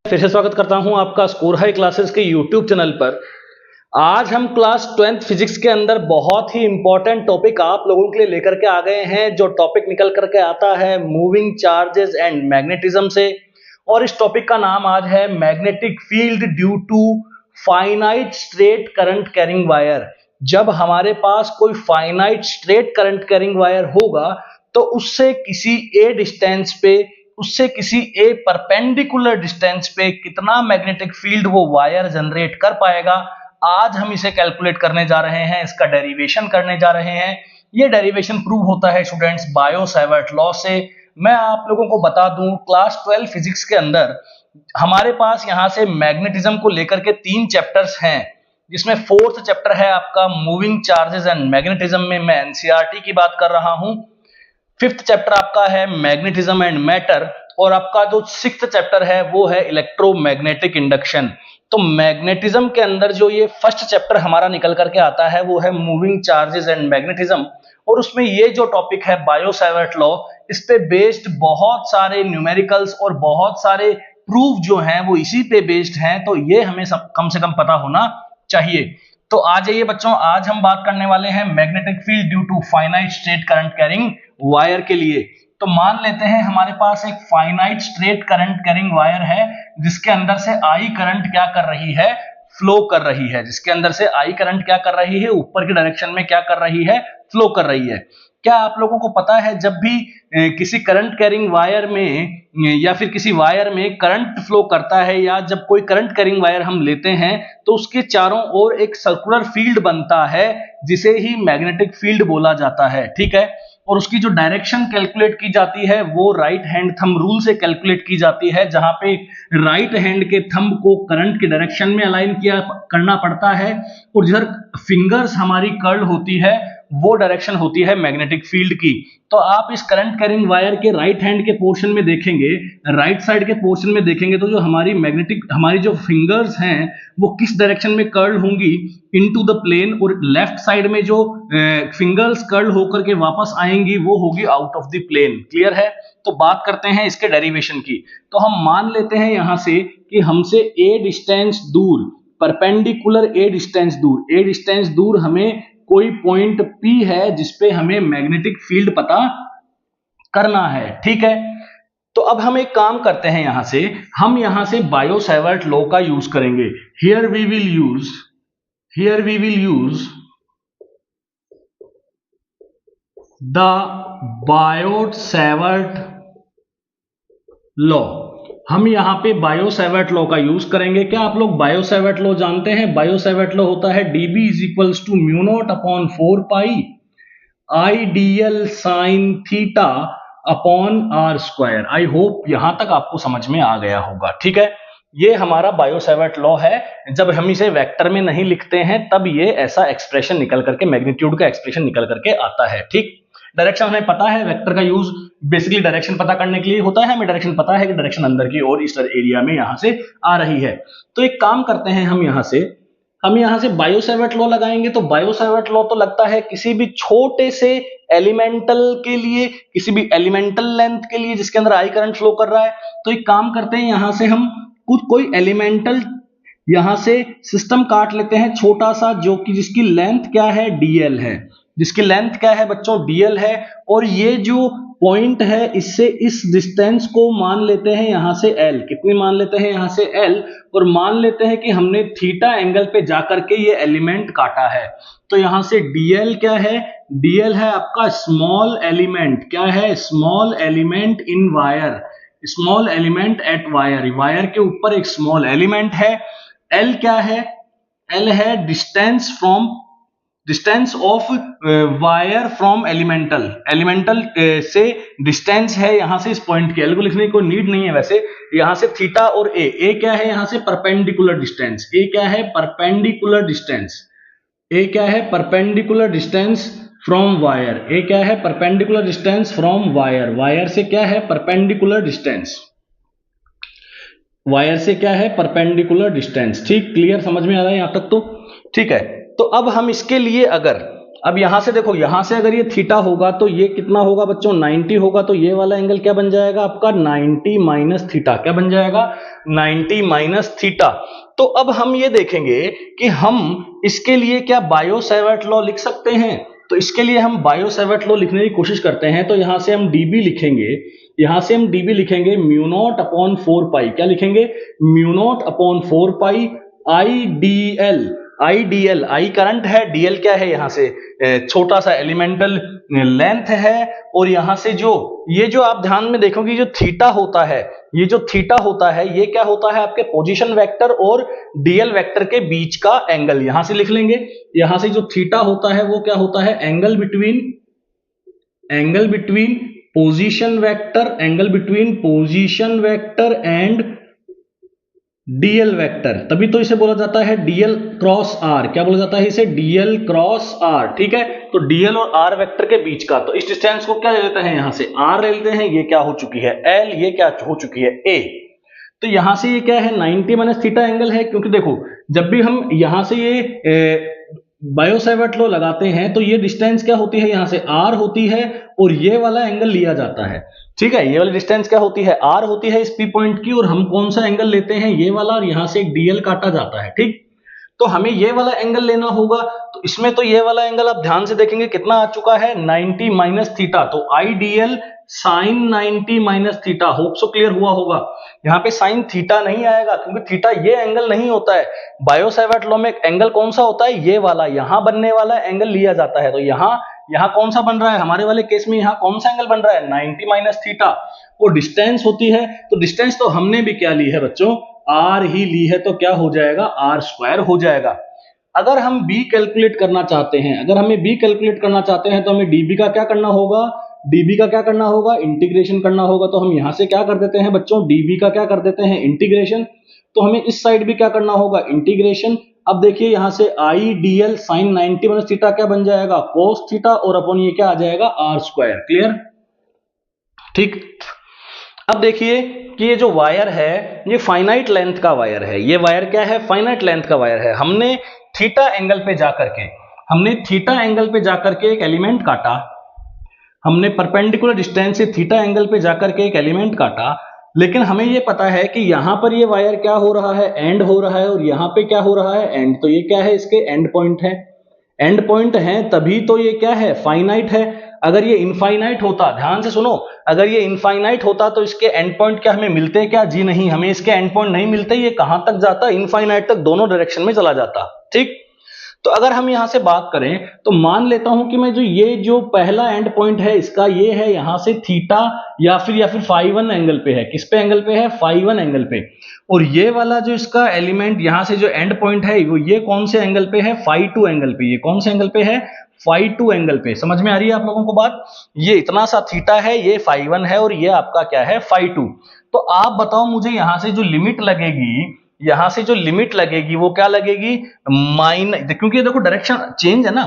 फिर से स्वागत करता हूं आपका स्कोर हाई क्लासेस के यूट्यूब चैनल पर। आज हम क्लास 12th फिजिक्स के अंदर बहुत ही इंपॉर्टेंट टॉपिक आप लोगों के लिए लेकर के आ गए हैं। जो टॉपिक निकल करके आता है मूविंग चार्जेस एंड मैग्नेटिज्म से, और इस टॉपिक का नाम आज है magnetic field due to finite straight current carrying wire. जब हमारे पास कोई finite straight current carrying wire होगा तो उससे किसी ए डिस्टेंस पे, उससे किसी ए परपेंडिकुलर डिस्टेंस पे कितना मैग्नेटिक फील्ड वो वायर जनरेट कर पाएगा, आज हम इसे कैलकुलेट करने जा रहे हैं, इसका डेरिवेशन करने जा रहे हैं। ये डेरिवेशन प्रूव होता है स्टूडेंट्स बायो-सैवर्ट लॉ से। मैं आप लोगों को बता दूं क्लास 12 फिजिक्स के अंदर हमारे पास यहां से मैग्नेटिज्म को लेकर के 3 चैप्टर्स हैं, जिसमें 4th चैप्टर है आपका मूविंग चार्जेस एंड मैग्नेटिज्म में मैं एनसीईआरटी की बात कर रहा हूं। 5th चैप्टर आपका है मैग्नेटिज्म एंड मैटर, और आपका जो 6th चैप्टर है वो है इलेक्ट्रोमैग्नेटिक इंडक्शन। तो मैग्नेटिज्म के अंदर जो ये फर्स्ट चैप्टर हमारा निकल करके आता है वो है मूविंग चार्जेस एंड मैग्नेटिज्म, और उसमें ये जो टॉपिक है बायो-सैवर्ट लॉ, इस पे बेस्ड बहुत सारे न्यूमेरिकल्स और बहुत सारे प्रूफ जो हैं वो इसी पे बेस्ड हैं। तो ये हमें कम से कम पता होना चाहिए। तो आ जाइए बच्चों, आज हम बात करने वाले हैं magnetic field due to finite straight current carrying wire के लिए। तो मान लेते हैं हमारे पास एक finite straight current carrying wire है, जिसके अंदर से आई करंट क्या कर रही है, फ्लो कर रही है। जिसके अंदर से आई करंट क्या कर रही है, ऊपर की डायरेक्शन में क्या कर रही है, फ्लो कर रही है। क्या आप लोगों को पता है जब भी किसी करंट कैरिंग वायर में या फिर किसी वायर में करंट फ्लो करता है, या जब कोई करंट कैरिंग वायर हम लेते हैं तो उसके चारों ओर एक सर्कुलर फील्ड बनता है, जिसे ही मैग्नेटिक फील्ड बोला जाता है, ठीक है। और उसकी जो डायरेक्शन कैलकुलेट की जाती है वो राइट हैंड थंब रूल से कैलकुलेट की जाती है, जहां पे राइट हैंड के थंब को करंट की डायरेक्शन में अलाइन करना पड़ता है, और जिधर फिंगर्स हमारी कर्ल होती है वो डायरेक्शन होती है मैग्नेटिक फील्ड की। तो आप इस करंट कैरिंग वायर के राइट हैंड के पोर्शन में देखेंगे, राइट साइड के पोर्शन में देखेंगे, तो जो हमारी जो फिंगर्स हैं वो किस डायरेक्शन में कर्ल होंगी, इनटू द प्लेन, और लेफ्ट साइड में जो फिंगर्स कर्ल होकर के वापस आएंगी वो होगी out of the plane. Clear है। तो बात करते हैं इसके डेरिवेशन की। तो हम मान लेते हैं यहां से कि हमसे ए डिस्टेंस दूर, परपेंडिकुलर ए डिस्टेंस दूर हमें कोई पॉइंट P है जिसपे हमें मैग्नेटिक फील्ड पता करना है, ठीक है। तो अब हम एक काम करते हैं, हम यहां से बायो-सैवर्ट लॉ का यूज करेंगे। Here we will use the Biot Savart law. हम यहां पे बायो-सैवर्ट लॉ का यूज करेंगे। क्या आप लोग बायो-सैवर्ट लॉ जानते हैं? बायो-सैवर्ट लॉ होता है dB is mu not upon 4 pi ideal sine theta upon r square. I hope यहां तक आपको समझ में आ गया होगा, ठीक है। ये हमारा बायो-सैवर्ट लॉ है। जब हम इसे वेक्टर में नहीं लिखते हैं तब ये ऐसा एक्सप्रेशन निकल करके, मैग्नीट्यूड का एक्सप्रेशन निकल करके आता है, ठीक। डायरेक्शन हमें पता है, वेक्टर का यूज बेसिकली डायरेक्शन पता करने के लिए होता है। हमें डायरेक्शन पता है कि डायरेक्शन अंदर की और इस एरिया में यहां से आ रही है। तो एक काम करते हैं, हम यहां से बायो-सैवर्ट लॉ लगाएंगे। तो बायो-सैवर्ट लॉ तो लगता है किसी भी छोटे से एलिमेंटल के लिए, किसी भी एलिमेंटल लेंथ के लिए जिसके अंदर आई करंट फ्लो कर रहा है। तो एक काम करते हैं, यहां से हम कोई एलिमेंटल यहां से सिस्टम काट लेते हैं छोटा सा, जो कि जिसकी लेंथ क्या है, dl है। जिसकी लेंथ क्या है बच्चों, dl है। और ये जो पॉइंट है, इससे इस डिस्टेंस को मान लेते हैं यहां से l। कितनी मान लेते हैं यहां से l, और मान लेते हैं कि हमने थीटा एंगल पे जाकर के ये एलिमेंट काटा है। तो यहां से dl क्या है, dl है आपका स्मॉल एलिमेंट। क्या है, small element in wire, small element at wire. Wire के ऊपर एक स्मॉल एलिमेंट है। l क्या है, l है distance of wire from elemental से डिस्टेंस है यहां से इस पॉइंट के। एल को लिखने की कोई नीड नहीं है वैसे। यहां से थीटा और ए क्या है, यहां से परपेंडिकुलर डिस्टेंस। ए क्या है, परपेंडिकुलर डिस्टेंस। ए क्या है, परपेंडिकुलर डिस्टेंस फ्रॉम वायर। ए क्या है, perpendicular distance from wire. Wire से क्या है, परपेंडिकुलर डिस्टेंस। वायर से क्या है, परपेंडिकुलर डिस्टेंस। ठीक, क्लियर, समझ में आ रहा है यहां तक तो, ठीक है। तो अब हम इसके लिए अगर अब यहां से देखो, यहां से अगर ये थीटा होगा तो ये कितना होगा बच्चों, 90 होगा, तो ये वाला एंगल क्या बन जाएगा आपका 90 माइनस थीटा। क्या बन जाएगा 90 माइनस थीटा। तो अब हम ये देखेंगे कि हम इसके लिए क्या बायो सेवर्ट लॉ लिख सकते हैं। तो इसके लिए हम बायो सेवर्ट लॉ लिखने की कोशिश करते हैं। तो यहां से हम डीबी लिखेंगे, यहां से हम डीबी लिखेंगे म्यू नॉट अपॉन 4 पाई। क्या लिखेंगे, mu naught upon 4 pi I D L. I D L, I current है, डीएल क्या है, यहां से छोटा सा एलिमेंटल लेंथ है। और यहां से जो ये जो आप ध्यान में देखोगे जो थीटा होता है, ये जो थीटा होता है ये क्या होता है आपके पोजीशन वेक्टर और डीएल वेक्टर के बीच का एंगल। यहां से लिख लेंगे, यहां से जो थीटा होता है वो क्या होता है, angle between position vector, angle between position vector and DL vector. तभी तो इसे बोला जाता है डीएल क्रॉस आर। क्या बोला जाता है इसे, डीएल क्रॉस आर। ठीक है, तो डीएल और आर वेक्टर के बीच का, तो इस डिस्टेंस को क्या ले लेते हैं, यहां से आर ले लेते हैं। ये क्या हो चुकी है एल, ये क्या हो चुकी है ए। तो यहां से ये क्या है 90 माइनस थीटा एंगल है। क्योंकि देखो जब भी हम यहां से ये बायो सेवर्ट लॉ लगाते हैं तो ये डिस्टेंस क्या होती है, यहां से आर होती है और ये वाला एंगल लिया जाता है। ठीक है, ये वाली डिस्टेंस क्या होती है, आर होती है इस पी पॉइंट की, और हम कौन सा एंगल लेते हैं, ये वाला, और यहां से एक डीएल काटा जाता है। ठीक, तो हमें ये वाला एंगल लेना होगा। तो इसमें तो ये वाला एंगल आप ध्यान से देखेंगे कितना आ चुका है 90 माइनस थीटा। तो I d l sine 90 minus theta. Hope so clear हुआ होगा। यहां पे साइन थीटा नहीं आएगा क्योंकि थीटा ये एंगल नहीं होता है। बायो सेवर्ट लॉ में एंगल कौन सा होता है, ये वाला, यहां बनने वाला एंगल लिया जाता है। तो यहां कौन सा बन रहा है हमारे वाले केस में, यहां कौन सा एंगल बन रहा है 90 माइनस थीटा। वो डिस्टेंस होती है, तो डिस्टेंस तो हमने भी क्या ली है बच्चों, आर ही ली है। तो क्या हो जाएगा, आर स्क्वायर हो जाएगा। अगर हम बी कैलकुलेट करना चाहते हैं, अगर हमें बी कैलकुलेट करना चाहते हैं तो हमें डीबी का क्या करना होगा, डीबी का क्या करना होगा, इंटीग्रेशन करना होगा। तो हम यहां से क्या कर देते हैं बच्चों, डीबी का क्या कर देते हैं, इंटीग्रेशन। तो हमें इस साइड भी क्या करना होगा, इंटीग्रेशन। अब देखिए यहां से आई डीएल साइन 90 माइनस थीटा क्या बन जाएगा, कोस थीटा, और अपन ये क्या आ जाएगा, आर स्क्वायर। क्लियर, ठीक। अब देखिए कि ये जो वायर है ये फाइनाइट लेंथ का वायर है। ये वायर क्या है, फाइनाइट लेंथ का वायर है। हमने थीटा एंगल पे जाकर के एक एलिमेंट काटा, हमने परपेंडिकुलर डिस्टेंस से थीटा एंगल पे जाकर के एक एलिमेंट काटा। लेकिन हमें ये पता है कि यहां पर ये वायर क्या हो रहा है, एंड हो रहा है, और यहां पे क्या हो रहा है, एंड। तो ये क्या है, इसके एंड पॉइंट है, एंड पॉइंट है, तभी तो ये क्या है, फाइनाइट है। अगर ये इनफाइनाइट होता, ध्यान से सुनो, अगर ये इनफाइनाइट होता तो इसके एंड पॉइंट क्या हमें मिलते क्या, जी नहीं, हमें इसके एंड पॉइंट नहीं मिलते। ये कहां तक जाता, इनफाइनाइट तक, दोनों डायरेक्शन में चला जाता। ठीक, तो अगर हम यहां से बात करें तो मान लेता हूं कि मैं ये जो पहला एंड पॉइंट है इसका ये है यहां से थीटा या फिर फाई 1 एंगल पे है। किस पे एंगल पे है, फाई 1 एंगल पे। और ये वाला जो इसका एलिमेंट यहां से जो एंड पॉइंट है वो ये कौन से एंगल पे है, फाई 2 एंगल पे। ये कौन से एंगल पे है, फाई 2 एंगल पे। समझ में आ रही है आप लोगों को बात, ये इतना सा थीटा है, ये फाई 1 है, और ये आपका क्या है, फाई 2। तो आप बताओ मुझे यहां से जो लिमिट लगेगी, यहां से जो लिमिट लगेगी वो क्या लगेगी, क्योंकि देखो डायरेक्शन चेंज है ना,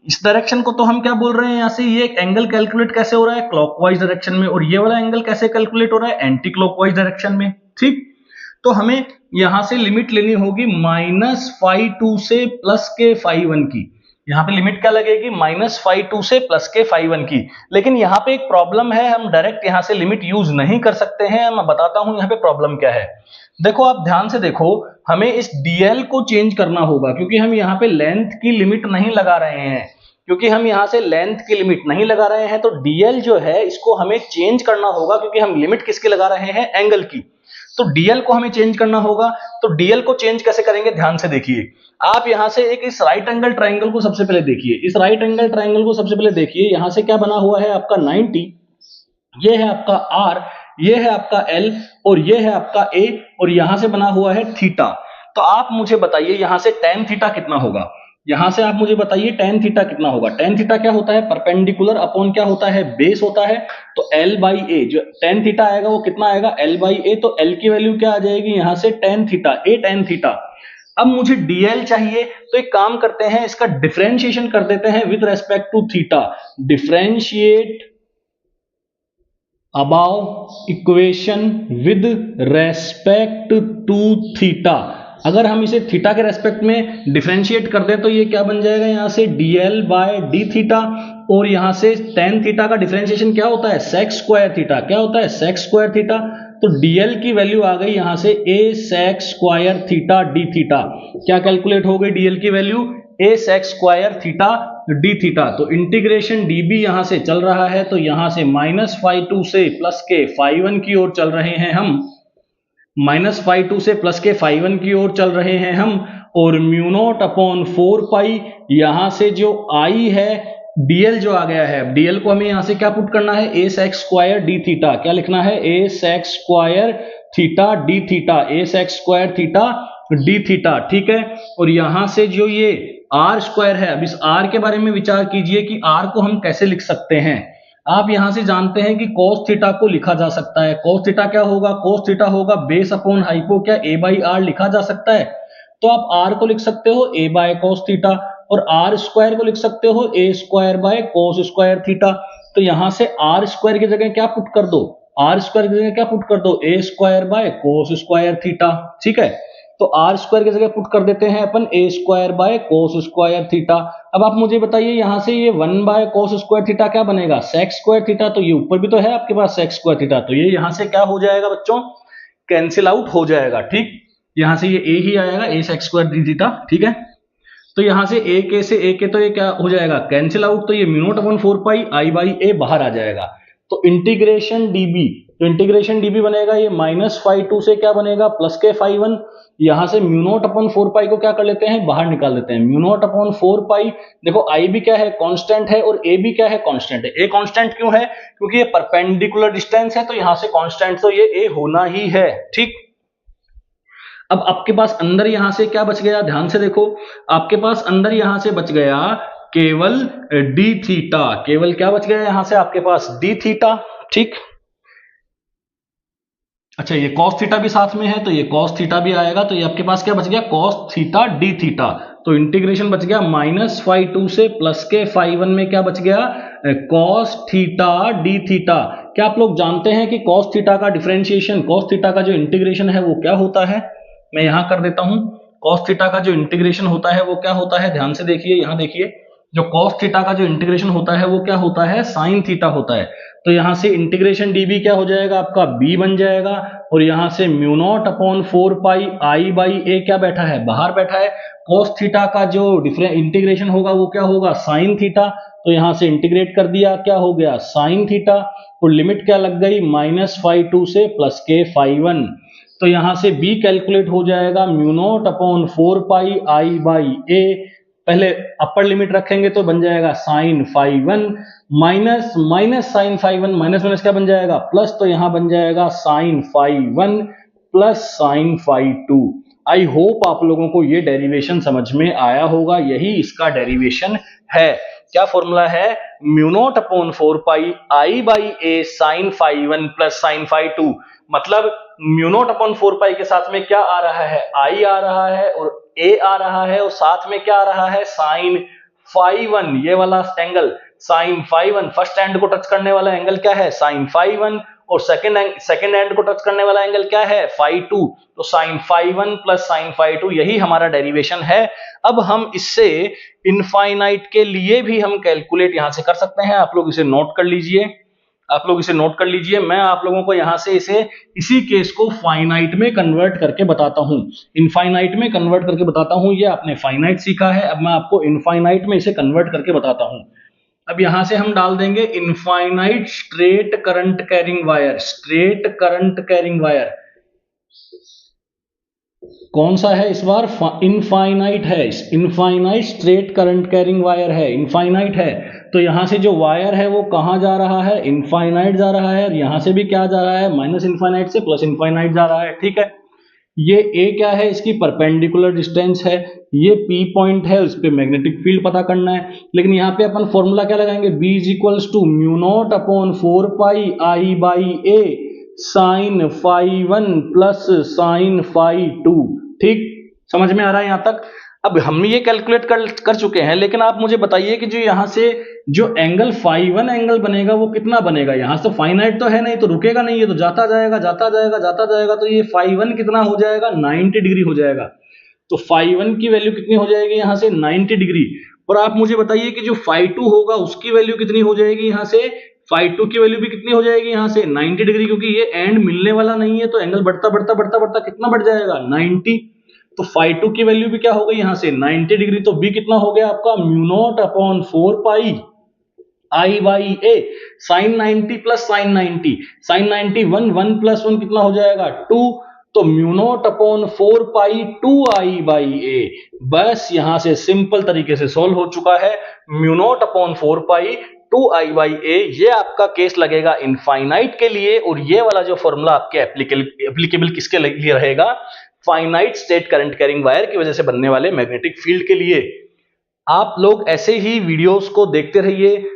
इस डायरेक्शन को तो हम क्या बोल रहे हैं, यहां से ये एंगल कैलकुलेट कैसे हो रहा है, क्लॉकवाइज डायरेक्शन में, और ये वाला एंगल कैसे कैलकुलेट हो रहा है, एंटी क्लॉकवाइज डायरेक्शन में। ठीक, तो हमें यहां से लिमिट लेनी होगी -φ2 से प्लस के φ1 की। यहां पे लिमिट क्या लगेगी, -φ2 से प्लस के φ1 की। लेकिन यहां पे एक प्रॉब्लम है, हम डायरेक्ट यहां से लिमिट यूज नहीं कर सकते हैं। मैं बताता हूं यहां पे प्रॉब्लम क्या है। देखो आप ध्यान से देखो, हमें इस डीएल को चेंज करना होगा, क्योंकि हम यहां पे लेंथ की लिमिट नहीं लगा रहे हैं। तो डीएल जो है इसको हमें चेंज करना होगा, क्योंकि हम लिमिट किसकी लगा रहे हैं, एंगल की। तो डीएल को हमें चेंज करना होगा। तो डीएल को चेंज कैसे करेंगे, ध्यान से देखिए। आप यहां से एक इस राइट एंगल ट्राइंगल को सबसे पहले देखिए, यहां से क्या बना हुआ है आपका 90, ये है आपका आर, ये है आपका एल, और ये है आपका ए, और यहां से बना हुआ है थीटा। तो आप मुझे बताइए यहां से tan थीटा कितना होगा, tan थीटा क्या होता है, परपेंडिकुलर अपॉन क्या होता है, बेस होता है। तो l बाई ए, जो tan थीटा आएगा वो कितना आएगा, l बाई ए। तो l की वैल्यू क्या आ जाएगी यहां से tan थीटा। अब मुझे dl चाहिए, तो एक काम करते हैं, इसका डिफरेंशिएशन कर देते हैं with respect to theta. Differentiate above equation with respect to theta. अगर हम इसे थीटा के रेस्पेक्ट में डिफरेंशिएट कर दें तो ये क्या बन जाएगा, यहाँ से dl बाय डी थीटा, और यहाँ से tan थीटा का डिफरेंशिएशन क्या होता है, sec स्क्वायर थीटा। क्या होता है, sec स्क्वायर थीटा। तो dl की वैल्यू आ गई यहाँ से a sec square theta D theta. क्या कैलकुलेट हो गई dl की value, a sec square theta D theta. तो इंटीग्रेशन db यहाँ से चल रहा है, तो यहाँ से -φ2 से प्लस के φ1 की ओर चल रहे हैं हम, -φ2 से प्लस के φ1 की ओर चल रहे हैं हम, और म्यू नॉट अपॉन 4 पाई, यहाँ से जो आई है dl जो आ गया है, dl को हमें यहाँ से क्या पुट करना है, a sec square D theta. क्या लिखना है, a sec square theta D theta, a sec square theta D theta, ठीक है। और यहाँ से जो ये r स्क्वायर है, अब इस r के बारे में विचार कीजिए कि r को हम कैसे लिख सकते हैं। आप यहां से जानते हैं कि cos थीटा को लिखा जा सकता है। cos थीटा क्या होगा, cos थीटा होगा बेस अपॉन हाइपो, क्या a बाई आर लिखा जा सकता है। तो आप r को लिख सकते हो a बाय cos थीटा, और r स्क्वायर को लिख सकते हो a square by cos square theta. तो यहां से r स्क्वायर की जगह क्या पुट कर दो, r स्क्वायर की जगह क्या पुट कर दो, a square by cos square theta, ठीक है। तो r स्क्वायर की जगह पुट कर देते हैं अपन a square by cos square theta. अब आप मुझे बताइए यहां से ये 1 बाय cos स्क्वायर थीटा क्या बनेगा, sec स्क्वायर थीटा। तो ये ऊपर भी तो है आपके पास sec स्क्वायर थीटा, तो ये यहां से क्या हो जाएगा बच्चों, कैंसिल आउट हो जाएगा, ठीक। यहां से ये a ही आएगा, a sec square D theta, ठीक है। तो यहां से a के से a के, तो ये क्या हो जाएगा, कैंसिल आउट। तो ये mu naught upon 4 pi I by a बाहर आ जाएगा। तो इंटीग्रेशन db, तो इंटीग्रेशन db बनेगा ये -φ2 से क्या बनेगा, प्लस के φ1। यहां से म्यू नॉट अपॉन 4 पाई को क्या कर लेते हैं, बाहर निकाल लेते हैं। म्यू नॉट अपॉन 4 पाई, देखो i भी क्या है, कांस्टेंट है, और a भी क्या है, कांस्टेंट है। a कांस्टेंट क्यों है, क्योंकि ये परपेंडिकुलर डिस्टेंस है, तो यहां से कांस्टेंट तो ये a होना ही है, ठीक। अब आपके पास अंदर यहां से क्या बच गया, ध्यान से देखो, आपके पास अंदर यहां से बच गया केवल डी थीटा। केवल क्या बच गया यहां से आपके पास, डी थीटा, ठीक। अच्छा, ये cos थीटा भी साथ में है, तो ये cos थीटा भी आएगा। तो ये आपके पास क्या बच गया, cos थीटा डी थीटा। तो इंटीग्रेशन बच गया -φ2 से प्लस के φ1 में क्या बच गया, cos थीटा डी थीटा। क्या आप लोग जानते हैं कि cos थीटा का डिफरेंशिएशन, cos थीटा का जो इंटीग्रेशन है वो क्या होता है, मैं यहां कर देता हूं। cos थीटा का जो इंटीग्रेशन होता है वो क्या होता है, ध्यान से देखिए, यहां देखिए, जो cos थीटा का जो इंटीग्रेशन होता है वो क्या होता है, sin थीटा होता है। तो यहां से इंटीग्रेशन db क्या हो जाएगा आपका, b बन जाएगा, और यहां से mu naught upon 4 pi I by a क्या बैठा है, बाहर बैठा है। cos थीटा का जो इंटीग्रेशन होगा वो क्या होगा, sin थीटा। तो यहां से इंटीग्रेट कर दिया, क्या हो गया, sin थीटा, और लिमिट क्या लग गई, -φ2 से प्लस के φ1। तो यहां से b कैलकुलेट हो जाएगा mu naught upon 4 pi I by a। पहले अपर लिमिट रखेंगे तो बन जाएगा sin φ1 minus sin φ1, minus minus क्या बन जाएगा, प्लस। तो यहां बन जाएगा sin φ1 plus sin φ2। I hope आप लोगों को ये डेरिवेशन समझ में आया होगा, यही इसका डेरिवेशन है। क्या फॉर्मूला है, mu not upon 4 pi I by a sin φ1 plus sin φ2। मतलब म्यू नॉट अपॉन 4 पाई के साथ में क्या आ रहा है, आई आ रहा है, और a आ रहा है, और साथ में क्या आ रहा है, sin φ1। ये वाला एंगल sin φ1, फर्स्ट एंड को टच करने वाला एंगल क्या है, sin φ1, और सेकंड एंड को टच करने वाला एंगल क्या है, φ2। तो sin φ1 प्लस sin φ2, यही हमारा डेरिवेशन है। अब हम इससे इनफाइनाइट के लिए भी हम कैलकुलेट यहां से कर सकते हैं। आप लोग इसे नोट कर लीजिए, आप लोग इसे नोट कर लीजिए। मैं आप लोगों को यहां से इसी केस को फाइनाइट में कन्वर्ट करके बताता हूं, इनफाइनाइट में कन्वर्ट करके बताता हूं। ये आपने फाइनाइट सीखा है, अब मैं आपको इनफाइनाइट में इसे कन्वर्ट करके बताता हूं। अब यहां से हम डाल देंगे infinite straight current carrying wire. Straight current carrying wire कौन सा है इस बार, इनफाइनाइट है। Infinite straight current carrying wire है, इनफाइनाइट है। तो यहां से जो वायर है वो कहां जा रहा है, इनफाइनाइट जा रहा है, और यहां से भी क्या जा रहा है, माइनस इनफाइनाइट से प्लस इनफाइनाइट जा रहा है, ठीक है। ये a क्या है, इसकी परपेंडिकुलर डिस्टेंस है, ये p पॉइंट है, उस पे मैग्नेटिक फील्ड पता करना है। लेकिन यहाँ पे अपन फॉर्मूला क्या लगाएंगे, b is equals to mu not upon 4 pi I by a sine φ1 plus sine φ2, ठीक। समझ में आ रहा है यहां तक। अब हम ये कैलकुलेट कर चुके हैं, लेकिन आप मुझे बताइए कि जो यहां से जो एंगल φ1 एंगल बनेगा वो कितना बनेगा। यहां से फाइनाइट तो है नहीं, तो रुकेगा नहीं, ये तो जाता जाएगा जाता जाएगा जाता जाएगा। तो ये φ1 कितना हो जाएगा, 90 डिग्री हो जाएगा। तो φ1 की वैल्यू कितनी हो जाएगी यहां से 90 डिग्री। और आप मुझे बताइए कि जो φ2 होगा उसकी वैल्यू कितनी हो जाएगी यहां से, φ2 की वैल्यू भी कितनी हो जाएगी यहां से 90 डिग्री, क्योंकि ये एंड मिलने वाला नहीं है तो एंगल बढ़ता बढ़ता बढ़ता बढ़ता कितना बढ़ जाएगा 90। तो φ2 की वैल्यू भी क्या हो गई यहां से 90 डिग्री। तो b कितना हो गया आपका μ0/4 pi I by a, sine 90 plus sine 90, sine 90 1 plus 1 कितना हो जाएगा 2, तो μ0/4 पाई 2i बाई ए। बस यहां से सिंपल तरीके से सॉल्व हो चुका है। μ0/4 पाई 2i बाई ए, ये आपका केस लगेगा इनफाइनाइट के लिए। और ये वाला जो फॉर्मूला आपके एप्लीकेबल किसके लिए रहेगा, finite state current carrying wire की वजह से बनने वाले मैग्नेटिक फील्ड के लिए। आप लोग ऐसे ही वीडियोस को देखते रहिए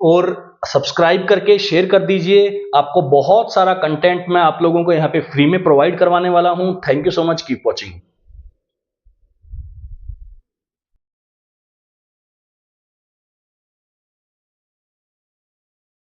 और सब्सक्राइब करके शेयर कर दीजिए। आपको बहुत सारा कंटेंट मैं आप लोगों को यहाँ पे फ्री में प्रोवाइड करवाने वाला हूं। Thank you so much, keep watching.